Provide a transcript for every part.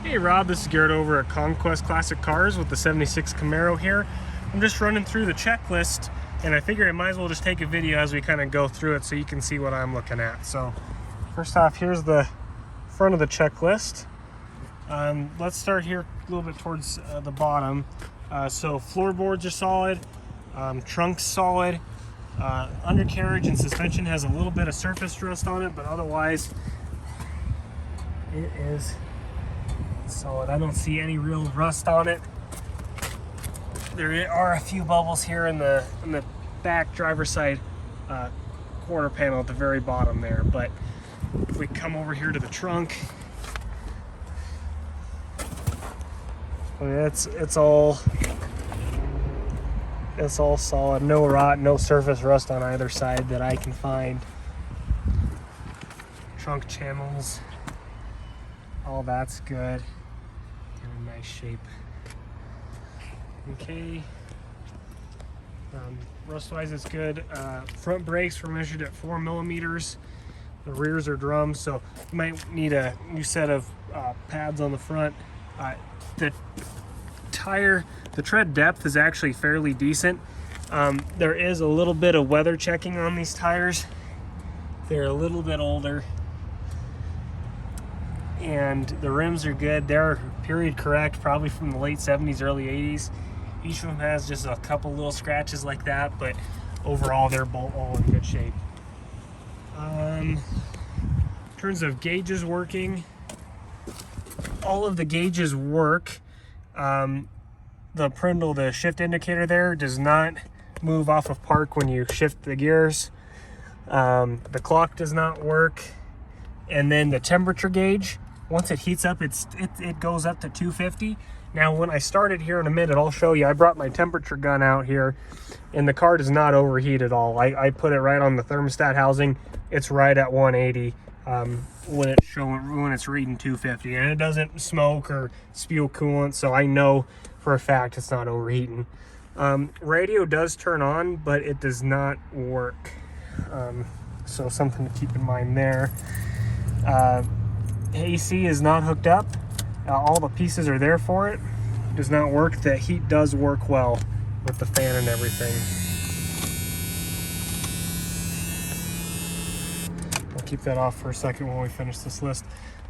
Hey Rob, this is Garrett over at Conquest Classic Cars with the 76 Camaro here. I'm just running through the checklist and I figure I might as well just take a video as we kind of go through it so you can see what I'm looking at. So first off, here's the front of the checklist. Let's start here a little bit towards the bottom. So floorboards are solid, trunk's solid, undercarriage and suspension has a little bit of surface rust on it, but otherwise it is solid. I don't see any real rust on it. There are a few bubbles here in the back driver's side quarter panel at the very bottom there, but if we come over here to the trunk, it's all solid. No rot, no surface rust on either side that I can find. Trunk channels, all that's good. In a nice shape. Okay. Rust-wise, it's good. Front brakes were measured at 4 millimeters. The rears are drums, so you might need a new set of pads on the front. The tread depth is actually fairly decent. There is a little bit of weather checking on these tires. They're a little bit older. And the rims are good. They're period correct, probably from the late 70s, early 80s. Each of them has just a couple little scratches like that, but overall they're all in good shape. In terms of gauges working, all of the gauges work. The Prindle, the shift indicator there, does not move off of park when you shift the gears. The clock does not work. And then the temperature gauge, once it heats up, it goes up to 250. Now, when I started here in a minute, I'll show you. I brought my temperature gun out here, and the car does not overheat at all. I put it right on the thermostat housing. It's right at 180 when it's reading 250, and it doesn't smoke or spew coolant, so I know for a fact it's not overheating. Radio does turn on, but it does not work. So something to keep in mind there. AC is not hooked up. All the pieces are there for it. Does not work. The heat does work well with the fan and everything. I'll keep that off for a second when we finish this list.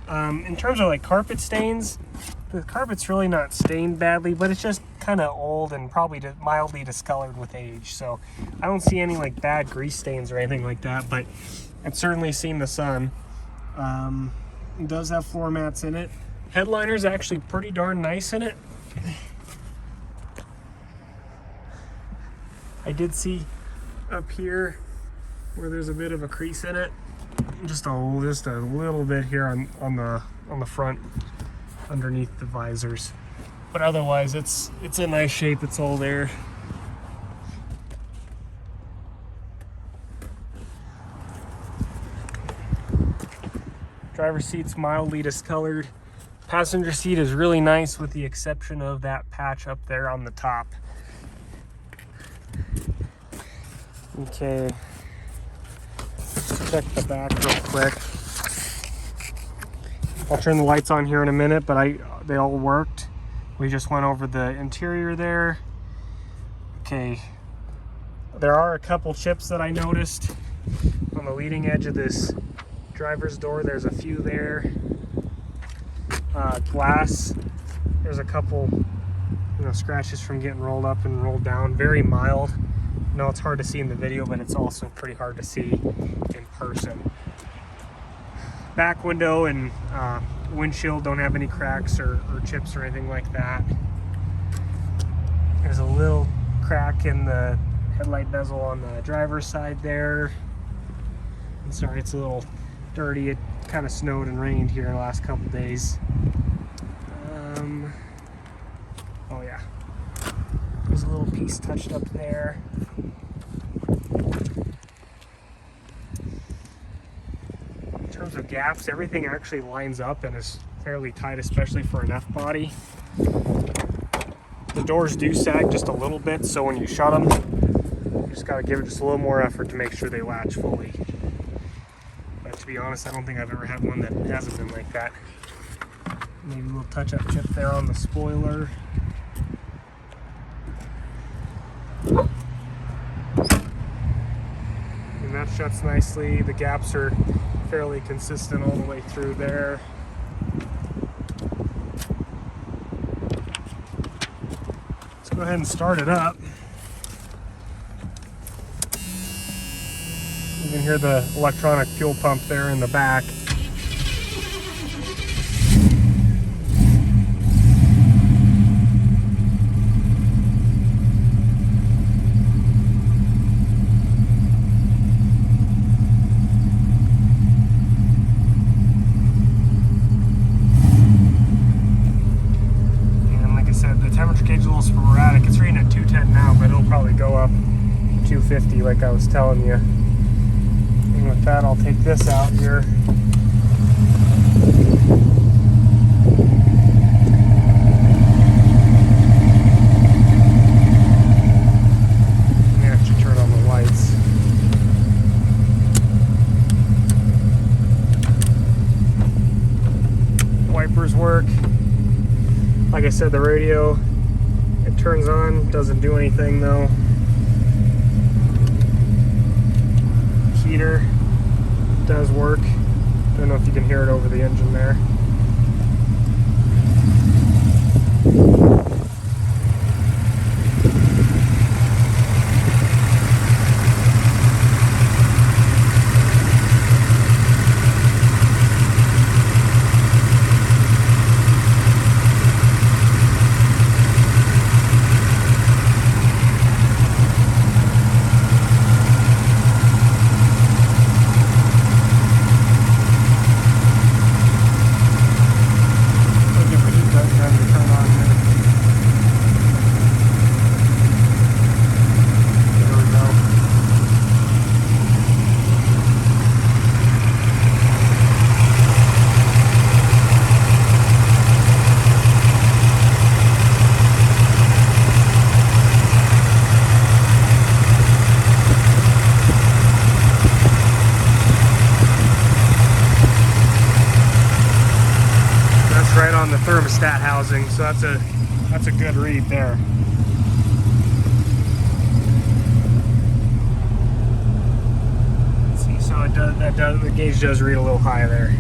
In terms of like carpet stains, the carpet's really not stained badly, but it's just kind of old and probably mildly discolored with age. So I don't see any like bad grease stains or anything like that, but it's certainly seen the sun. It does have floor mats in it. Headliner's actually pretty darn nice in it. I did see up here where there's a bit of a crease in it. Just a little bit here on the front underneath the visors. But otherwise it's in nice shape. It's all there. Driver's seat's mildly discolored. Passenger seat is really nice with the exception of that patch up there on the top. Okay, let's check the back real quick. I'll turn the lights on here in a minute, but they all worked. We just went over the interior there. Okay, there are a couple chips that I noticed on the leading edge of this driver's door. There's a few there. Glass, there's a couple scratches from getting rolled up and rolled down. Very mild. No, it's hard to see in the video, but it's also pretty hard to see in person. Back window and windshield don't have any cracks or chips or anything like that. There's a little crack in the headlight bezel on the driver's side there. I'm sorry, it's a little dirty. It kind of snowed and rained here the last couple days. Oh yeah, there's a little piece touched up there. In terms of gaps, everything actually lines up and is fairly tight, especially for an F-body. The doors do sag just a little bit, so when you shut them, you just got to give it just a little more effort to make sure they latch fully. But to be honest, I don't think I've ever had one that hasn't been like that. Maybe a little touch-up chip there on the spoiler. And that shuts nicely. The gaps are fairly consistent all the way through there. Let's go ahead and start it up. You can hear the electronic fuel pump there in the back. And like I said, the temperature gauge is a little sporadic. It's reading at 210 now, but it'll probably go up to 250 like I was telling you. And with that, I'll take this out here. Let me actually turn on the lights. Wipers work. Like I said, the radio, it turns on, doesn't do anything though. Heater does work. Don't know if you can hear it over the engine there. Right on the thermostat housing, so that's a good read there. Let's see, so the gauge does read a little high there.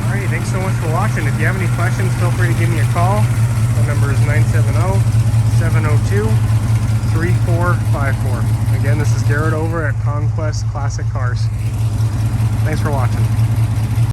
Alright, thanks so much for watching. If you have any questions, feel free to give me a call. My number is 970-702-3454. Again, this is Garrett over at Conquest Classic Cars. Thanks for watching.